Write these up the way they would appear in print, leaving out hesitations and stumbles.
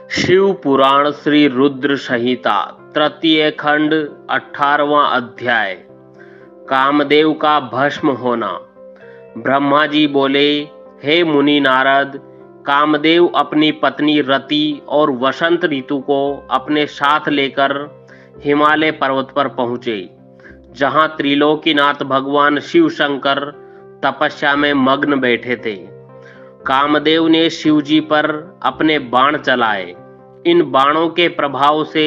शिव पुराण श्री रुद्र संहिता तृतीय खंड 18वां अध्याय। कामदेव का भस्म होना। ब्रह्मा जी बोले, हे मुनि नारद, कामदेव अपनी पत्नी रति और वसंत ऋतु को अपने साथ लेकर हिमालय पर्वत पर पहुँचे, जहाँ त्रिलोकीनाथ भगवान शिव शंकर तपस्या में मग्न बैठे थे। कामदेव ने शिवजी पर अपने बाण चलाए। इन बाणों के प्रभाव से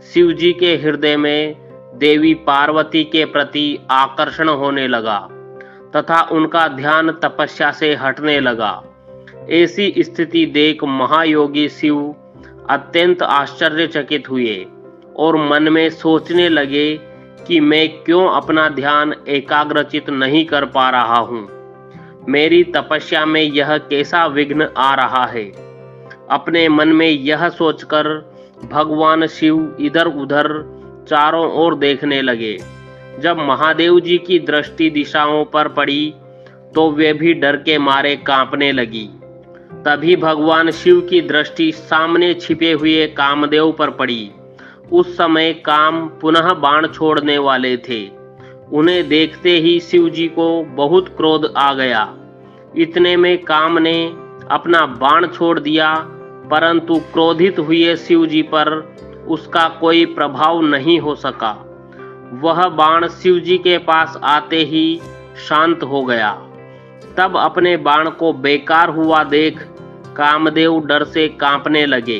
शिवजी के हृदय में देवी पार्वती के प्रति आकर्षण होने लगा तथा उनका ध्यान तपस्या से हटने लगा। ऐसी स्थिति देख महायोगी शिव अत्यंत आश्चर्यचकित हुए और मन में सोचने लगे कि मैं क्यों अपना ध्यान एकाग्रचित नहीं कर पा रहा हूँ। मेरी तपस्या में यह कैसा विघ्न आ रहा है। अपने मन में यह सोचकर भगवान शिव इधर उधर चारों ओर देखने लगे। जब महादेव जी की दृष्टि दिशाओं पर पड़ी तो वे भी डर के मारे कांपने लगी। तभी भगवान शिव की दृष्टि सामने छिपे हुए कामदेव पर पड़ी। उस समय काम पुनः बाण छोड़ने वाले थे। उन्हें देखते ही शिव जी को बहुत क्रोध आ गया। इतने में काम ने अपना बाण छोड़ दिया, परंतु क्रोधित हुए शिव जी पर उसका कोई प्रभाव नहीं हो सका। वह बाण शिव जी के पास आते ही शांत हो गया। तब अपने बाण को बेकार हुआ देख कामदेव डर से कांपने लगे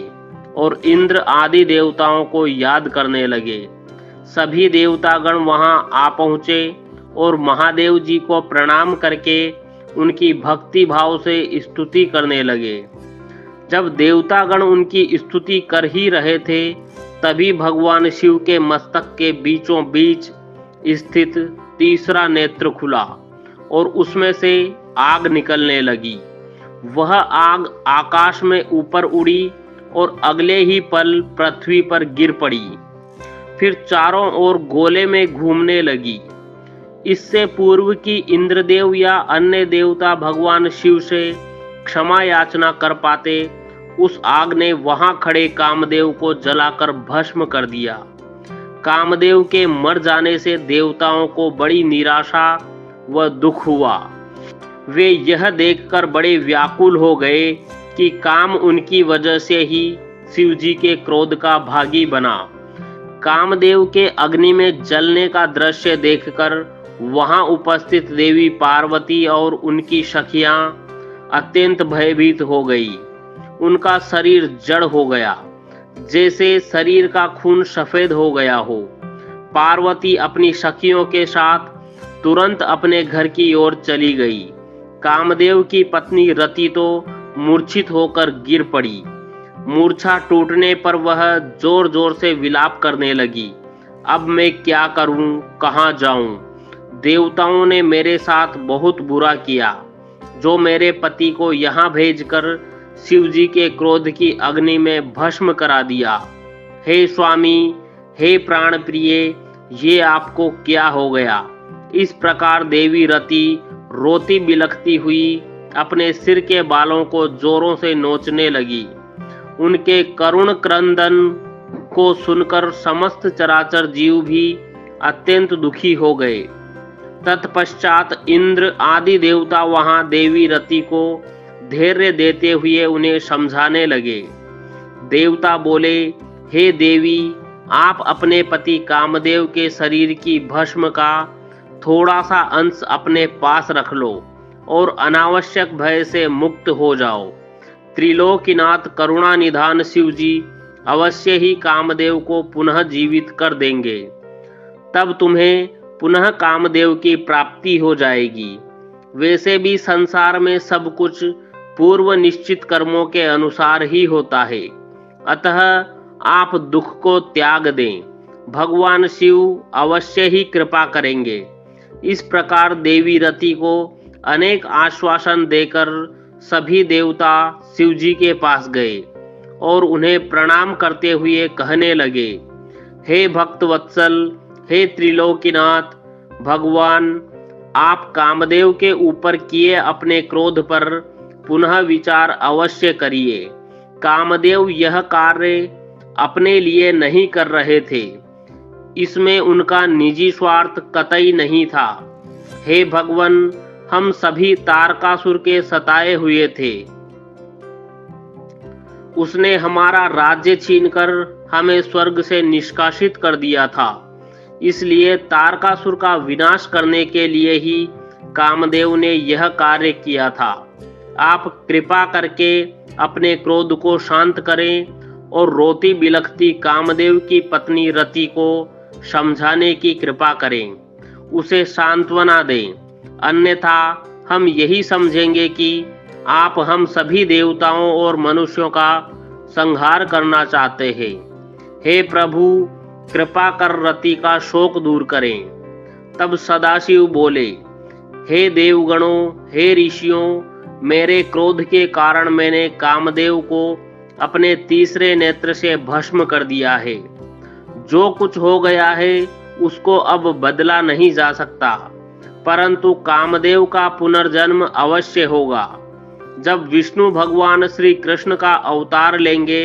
और इंद्र आदि देवताओं को याद करने लगे। सभी देवतागण वहां आ पहुंचे और महादेव जी को प्रणाम करके उनकी भक्ति भाव से स्तुति करने लगे। जब देवतागण उनकी स्तुति कर ही रहे थे, तभी भगवान शिव के मस्तक के बीचों बीच स्थित तीसरा नेत्र खुला और उसमें से आग निकलने लगी। वह आग आकाश में ऊपर उड़ी और अगले ही पल पृथ्वी पर गिर पड़ी, फिर चारों ओर गोले में घूमने लगी। इससे पूर्व कि इंद्रदेव या अन्य देवता भगवान शिव से क्षमा याचना कर पाते, उस आग ने वहां खड़े कामदेव को जलाकर भस्म कर दिया। कामदेव के मर जाने से देवताओं को बड़ी निराशा व दुख हुआ। वे यह देखकर बड़े व्याकुल हो गए कि काम उनकी वजह से ही शिवजी के क्रोध का भागी बना। कामदेव के अग्नि में जलने का दृश्य देखकर वहां उपस्थित देवी पार्वती और उनकी सखियां अत्यंत भयभीत हो गई। उनका शरीर जड़ हो गया, जैसे शरीर का खून सफेद हो गया हो। पार्वती अपनी सखियों के साथ तुरंत अपने घर की ओर चली गई। कामदेव की पत्नी रति तो मूर्छित होकर गिर पड़ी। मूर्छा टूटने पर वह जोर जोर से विलाप करने लगी। अब मैं क्या करूं, कहां जाऊं? देवताओं ने मेरे साथ बहुत बुरा किया, जो मेरे पति को यहाँ भेजकर शिवजी के क्रोध की अग्नि में भस्म करा दिया। हे स्वामी, हे प्राण प्रिय, ये आपको क्या हो गया? इस प्रकार देवी रति रोती बिलखती हुई अपने सिर के बालों को जोरों से नोचने लगी। उनके करुण क्रंदन को सुनकर समस्त चराचर जीव भी अत्यंत दुखी हो गए। तत्पश्चात इंद्र आदि देवता वहां देवी रति को धैर्य देते हुए उन्हें समझाने लगे। देवता बोले, हे देवी, आप अपने पति कामदेव के शरीर की भस्म का थोड़ा सा अंश अपने पास रख लो और अनावश्यक भय से मुक्त हो जाओ। त्रिलोकीनाथ करुणा निधान शिवजी अवश्य ही कामदेव को पुनः जीवित कर देंगे। तब तुम्हें पुनः कामदेव की प्राप्ति हो जाएगी। वैसे भी संसार में सब कुछ पूर्व निश्चित कर्मों के अनुसार ही होता है, अतः आप दुख को त्याग दें। भगवान शिव अवश्य ही कृपा करेंगे। इस प्रकार देवी रति को अनेक आश्वासन देकर सभी देवता शिवजी के पास गए और उन्हें प्रणाम करते हुए कहने लगे, हे भक्तवत्सल, हे त्रिलोकीनाथ भगवान, आप कामदेव के ऊपर किए अपने क्रोध पर पुनः विचार अवश्य करिए। कामदेव यह कार्य अपने लिए नहीं कर रहे थे, इसमें उनका निजी स्वार्थ कतई नहीं था। हे भगवान, हम सभी तारकासुर के सताए हुए थे। उसने हमारा राज्य छीनकर हमें स्वर्ग से निष्कासित कर दिया था। इसलिए तारकासुर का विनाश करने के लिए ही कामदेव ने यह कार्य किया था। आप कृपा करके अपने क्रोध को शांत करें और रोती बिलखती कामदेव की पत्नी रति को समझाने की कृपा करें, उसे सांत्वना दें, अन्यथा हम यही समझेंगे कि आप हम सभी देवताओं और मनुष्यों का संहार करना चाहते हैं। हे प्रभु, कृपा कर रति का शोक दूर करें। तब सदाशिव बोले, हे देवगणों, हे ऋषियों, मेरे क्रोध के कारण मैंने कामदेव को अपने तीसरे नेत्र से भस्म कर दिया है। जो कुछ हो गया है उसको अब बदला नहीं जा सकता, परंतु कामदेव का पुनर्जन्म अवश्य होगा। जब विष्णु भगवान श्री कृष्ण का अवतार लेंगे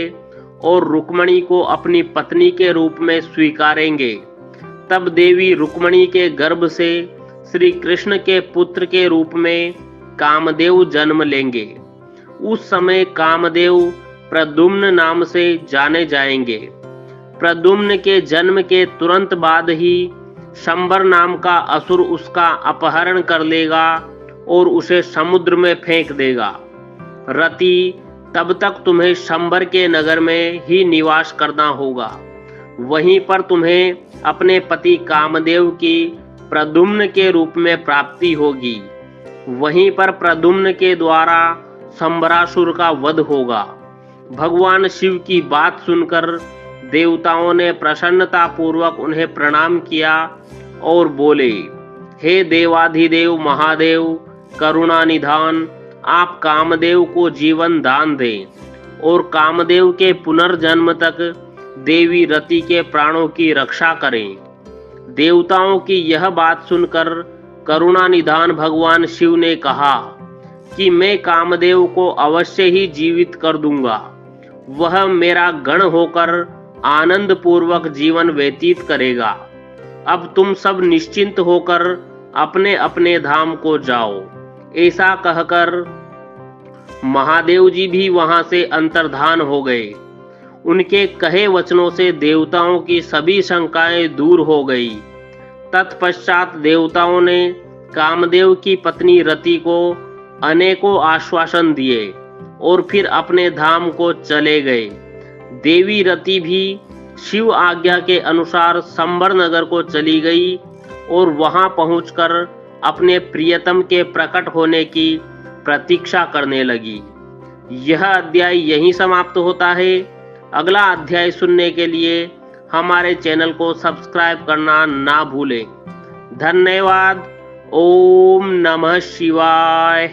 और रुक्मणी को अपनी पत्नी के रूप में स्वीकारेंगे, तब देवी रुक्मणी के गर्भ से श्री कृष्ण के पुत्र के रूप में कामदेव जन्म लेंगे। उस समय कामदेव प्रद्युम्न नाम से जाने जाएंगे। प्रद्युम्न के जन्म के तुरंत बाद ही शंबर नाम का असुर उसका अपहरण कर लेगा और उसे समुद्र में फेंक देगा। रति, तब तक तुम्हें शंबर के नगर में ही निवास करना होगा। वहीं पर तुम्हें अपने पति कामदेव की प्रद्युम्न के रूप में प्राप्ति होगी। वहीं पर प्रद्युम्न के द्वारा शंबरासुर का वध होगा। भगवान शिव की बात सुनकर देवताओं ने प्रसन्नता पूर्वक उन्हें प्रणाम किया और बोले, हे देवाधिदेव महादेव, करुणा निधान, आप कामदेव को जीवन दान दें और कामदेव के पुनर्जन्म तक देवी रति के प्राणों की रक्षा करें। देवताओं की यह बात सुनकर करुणा निधान भगवान शिव ने कहा कि मैं कामदेव को अवश्य ही जीवित कर दूंगा। वह मेरा गण होकर आनंद पूर्वक जीवन व्यतीत करेगा। अब तुम सब निश्चिंत होकर अपने अपने धाम को जाओ। ऐसा कहकर महादेव जी भी वहां से अंतर्धान हो गए। उनके कहे वचनों से देवताओं की सभी शंकाएं दूर हो गई। तत्पश्चात देवताओं ने कामदेव की पत्नी रति को अनेकों आश्वासन दिए और फिर अपने धाम को चले गए। देवी रति भी शिव आज्ञा के अनुसार शंबर नगर को चली गई और वहां पहुंचकर अपने प्रियतम के प्रकट होने की प्रतीक्षा करने लगी। यह अध्याय यहीं समाप्त होता है। अगला अध्याय सुनने के लिए हमारे चैनल को सब्सक्राइब करना ना भूलें। धन्यवाद। ओम नमः शिवाय।